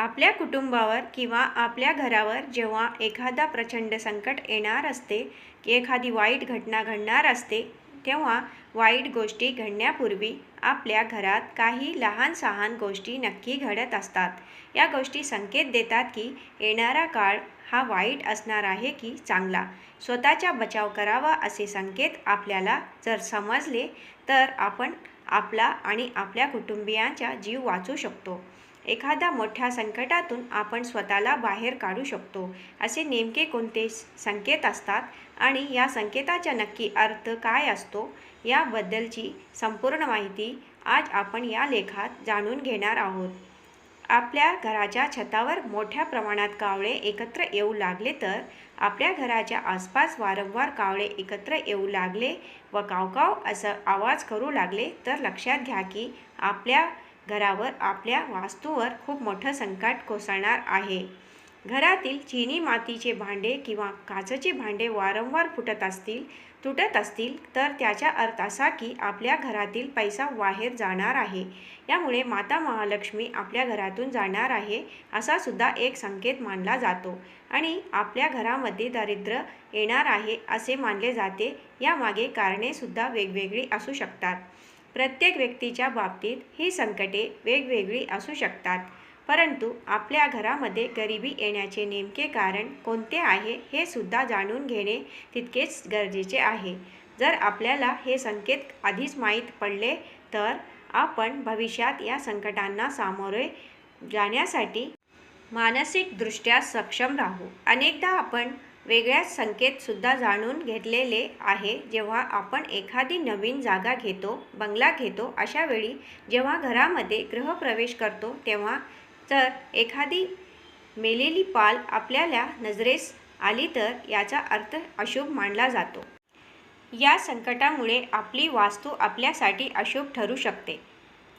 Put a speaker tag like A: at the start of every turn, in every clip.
A: आपल्या कुटुंबावर किंवा आपल्या घरावर जेव्हा एखादा प्रचंड संकट येणार असते की एखादी वाईट घटना घडणार असते, तेव्हा वाईट गोष्टी घडण्यापूर्वी आपल्या घरात काही लहान सहान गोष्टी नक्की घडत असतात. या गोष्टी संकेत देतात की येणारा काळ हा वाईट असणार आहे की चांगला. स्वतःचा बचाव करावा असे संकेत आपल्याला जर समजले तर आपण आपला आणि आपल्या कुटुंबियांचा जीव वाचवू शकतो. एखाद्या मोठ्या संकटातून आपण स्वतःला बाहेर काढू शकतो. असे नेमके कोणते संकेत असतात आणि या संकेताचा नक्की अर्थ काय असतो याबद्दलची संपूर्ण माहिती आज आपण या लेखात जाणून घेणार आहोत. आपल्या घराच्या छतावर मोठ्या प्रमाणात कावळे एकत्र येऊ लागले तर आपल्या घराच्या आसपास वारंवार कावळे एकत्र येऊ लागले व कावकाव असं आवाज करू लागले तर लक्षात घ्या की आपल्या घरावर, आपल्या वास्तूवर खूप मोठं संकट कोसळणार आहे. घरातील चिनी मातीचे भांडे किंवा काचेचे भांडे वारंवार तुटत असतील तर त्याचा अर्थ असा की आपल्या घरातील पैसा बाहेर जाणार आहे. यामुळे माता महालक्ष्मी आपल्या घरातून जाणार आहे असा सुद्धा एक संकेत मानला जातो आणि आपल्या घरामध्ये दारिद्र्य येणार आहे असे मानले जाते. यामागे कारणे सुद्धा वेगवेगळी असू शकतात. प्रत्येक व्यक्तीच्या बाबतीत ही संकटे वेगवेगळी असू शकतात, परंतु आपल्या घरामध्ये गरिबी येण्याचे नेमके कारण कोणते आहे हे सुद्धा जाणून घेणे तितकेच गरजेचे आहे. जर आपल्याला हे संकेत आधीच माहीत पडले तर आपण भविष्यात या संकटांना सामोरे जाण्यासाठी मानसिकदृष्ट्या सक्षम राहू. अनेकदा आपण वेगळ्याच संकेत सुद्धा जाणून घेतलेले आहे. जेव्हा आपण एखादी नवीन जागा घेतो, बंगला घेतो, अशा वेळी जेव्हा घरामध्ये गृहप्रवेश करतो तेव्हा जर एखादी मेलेली पाल आपल्याला नजरेस आली तर याचा अर्थ अशुभ मानला जातो. या संकटामुळे आपली वास्तू आपल्यासाठी अशुभ ठरू शकते.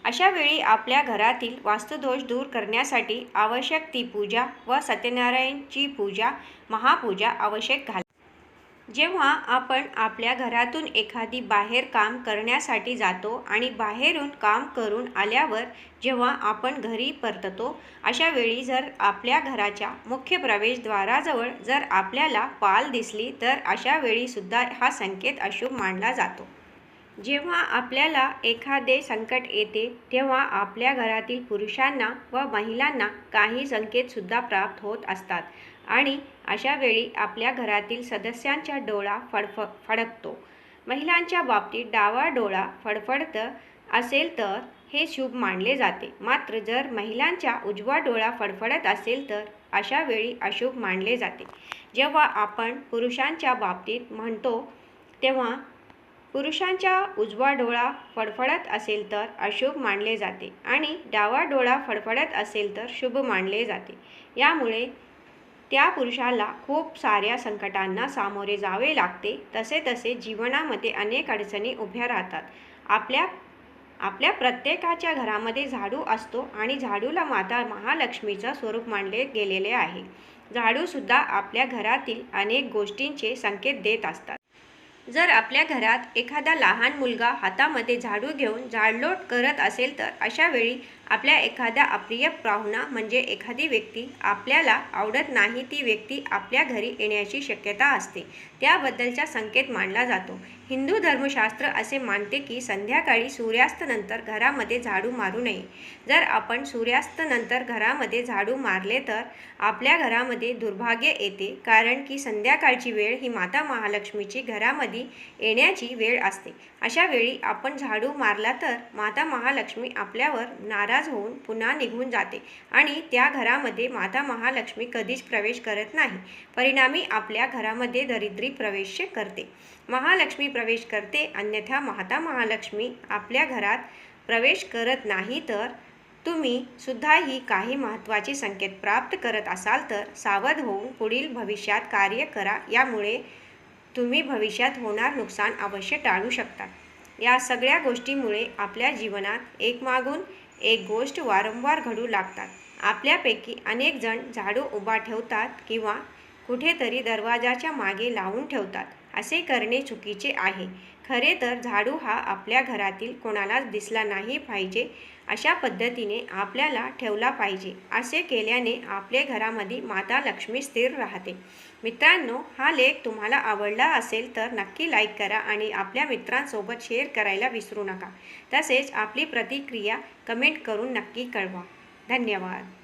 A: अशा वेळी आपल्या घरातील वास्तुदोष दूर करण्यासाठी आवश्यक ती पूजा व सत्यनारायणची पूजा, महापूजा आवश्यक घाला. जेव्हा आपण आपल्या घरातून एखादी बाहेर काम करण्यासाठी जातो आणि बाहेरून काम करून आल्यावर जेव्हा आपण घरी परततो, अशा वेळी जर आपल्या घराच्या मुख्य प्रवेशद्वाराजवळ जर आपल्याला पाल दिसली तर अशा वेळी सुद्धा हा संकेत अशुभ मानला जातो. जेव्हा आपल्याला एखादे संकट येते तेव्हा आपल्या घरातील पुरुषांना व महिलांना काही संकेतसुद्धा प्राप्त होत असतात आणि अशा वेळी आपल्या घरातील सदस्यांचा डोळा फडकतो. महिलांच्या बाबतीत डावा डोळा फडफडत असेल तर हे शुभ मानले जाते, मात्र जर महिलांचा उजवा डोळा फडफडत असेल तर अशा वेळी अशुभ मानले जाते. जेव्हा आपण पुरुषांच्या बाबतीत म्हणतो तेव्हा पुरुषांचा उजवा डोळा फडफडत असेल तर अशुभ मानले जाते आणि डावा डोळा फडफडत असेल तर शुभ मानले जाते. यामुळे त्या पुरुषाला खूप साऱ्या संकटांना सामोरे जावे लागते. तसे जीवनामध्ये अनेक अडचणी उभ्या राहतात. आपल्या प्रत्येकाच्या घरामध्ये झाडू असतो आणि झाडूला माता महालक्ष्मीचं स्वरूप मानले गेलेले आहे. झाडूसुद्धा आपल्या घरातील अनेक गोष्टींचे संकेत देत असतात. जर आपल्या घरात एखादा लहान मुलगा हातामध्ये झाडू घेऊन झाडलोट करत असेल तर अशा वेळी आपल्या एखाद्या अप्रिय पाहुणा म्हणजे एखादी व्यक्ती आपल्याला आवडत नाही ती व्यक्ती आपल्या घरी येण्याची शक्यता असते, त्याबद्दलचा संकेत मानला जातो. हिंदू धर्मशास्त्र असे मानते की संध्याकाळी सूर्यास्तानंतर घरामध्ये झाडू मारू नये. जर आपण सूर्यास्तानंतर घरामध्ये झाडू मारले तर आपल्या घरामध्ये दुर्भाग्य येते, कारण की संध्याकाळची वेळ ही माता महालक्ष्मीची घरामध्ये येण्याची वेळ असते. अशा वेळी आपण झाडू मारला तर माता महालक्ष्मी आपल्यावर नाराज होऊन पुन्हा निघून जाते आणि त्या घरामध्ये माता महालक्ष्मी कधीच प्रवेश करत नाही. परिणामी आपल्या घरामध्ये दरिद्री प्रवेश करते, महालक्ष्मी प्रवेश करते. अन्यथा माता महालक्ष्मी आपल्या घरात प्रवेश करत नाही. तर तुम्ही सुद्धा ही काही महत्त्वाचे संकेत प्राप्त करत असाल तर सावध होऊन पुढील भविष्यात कार्य करा. यामुळे तुम्ही भविष्यात होणार नुकसान अवश्य टाळू शकता. या सगळ्या गोष्टीमुळे आपल्या जीवनात एकमागून एक गोष्ट वारंवार घडू लागतात. आपल्यापैकी अनेक जण झाडू उभा ठेवतात किंवा कुठेतरी दरवाजाच्या मागे लावून ठेवतात. असे करणे चुकीचे आहे. खरे तर झाडू हा आपल्या घरातील कोणालाच दिसला नाही पाहिजे अशा पद्धतीने आपल्याला ठेवला पाहिजे. असे केल्याने आपल्या घरामध्ये माता लक्ष्मी स्थिर राहते. मित्रांनो, हा लेख तुम्हाला आवडला असेल तर नक्की लाईक करा आणि आपल्या मित्रांसोबत शेअर करायला विसरू नका. तसेच आपली प्रतिक्रिया कमेंट करून नक्की कळवा. धन्यवाद.